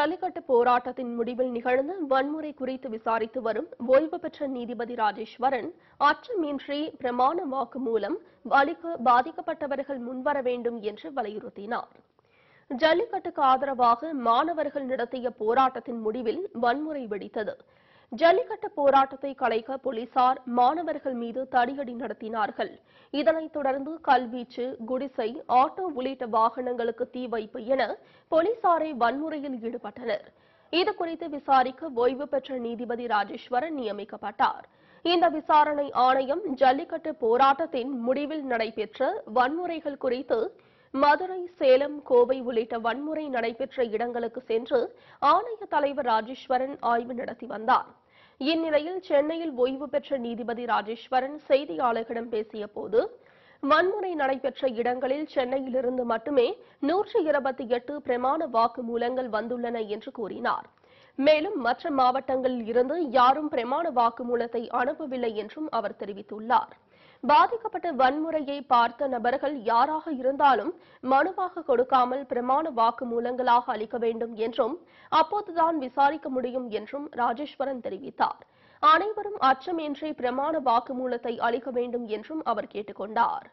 ஜல்லிக்கட்டு போராட்டத்தின் முடிவில் நிகழ்ந்த வன்முறை குறித்து விசாரித்து வரும் ஓய்வு பெற்ற நீதிபதி ராஜேஸ்வரன் அச்சமின்றி பிரமாண வாக்குமூலம் அளிக்க பாதிக்கப்பட்டவர்கள் முன்வர வேண்டும் என்று வலியுறுத்தினார். ஜல்லிக்கட்டுக்கு ஆதரவாக மாணவர்கள் நடத்திய போராட்டத்தின் முடிவில் வன்முறை வெடித்தது. ஜல்லிக்கட்டு போராட்டத்தை கலைக்க போலீசார் மாணவர்கள் மீது தடியடி நடத்தினார்கள். இதனைத் தொடர்ந்து கல்வீச்சு, குடிசை, ஆட்டோ உள்ளிட்ட வாகனங்களுக்கு தீ வைப்பு என போலீசாரை வன்முறையில் ஈடுபட்டனர். இதுகுறித்து விசாரிக்க ஓய்வு பெற்ற நீதிபதி ராஜேஸ்வரன் நியமிக்கப்பட்டார். இந்த விசாரணை ஆணையம் ஜல்லிக்கட்டு போராட்டத்தின் முடிவில் நடைபெற்ற வன்முறைகள் குறித்து மதுரை, சேலம், கோவை உள்ளிட்ட வன்முறை நடைபெற்ற இடங்களுக்கு சென்று ஆணைய தலைவர் ராஜேஸ்வரன் ஆய்வு நடத்தி வந்தார். இந்நிலையில் சென்னையில் ஓய்வு பெற்ற நீதிபதி ராஜேஸ்வரன் செய்தியாளர்களிடம் பேசியபோது, வன்முறை நடைபெற்ற இடங்களில் சென்னையிலிருந்து மட்டுமே 128 பிரமாண வாக்குமூலங்கள் வந்துள்ளன என்று கூறினார். மேலும் மற்ற மாவட்டங்களில் இருந்து யாரும் பிரமாண வாக்குமூலத்தை அனுப்பவில்லை என்றும் அவர் தெரிவித்துள்ளார். பாதிக்கப்பட்ட வன்முறையை பார்த்த நபர்கள் யாராக இருந்தாலும் மனுவாக கொடுக்காமல் பிரமாண வாக்குமூலங்களாக அளிக்க வேண்டும் என்றும் அப்போதுதான் விசாரிக்க முடியும் என்றும் ராஜேஸ்வரன் தெரிவித்தார். அனைவரும் அச்சமின்றி பிரமாண வாக்குமூலத்தை அளிக்க வேண்டும் என்றும் அவர் கேட்டுக் கொண்டார்.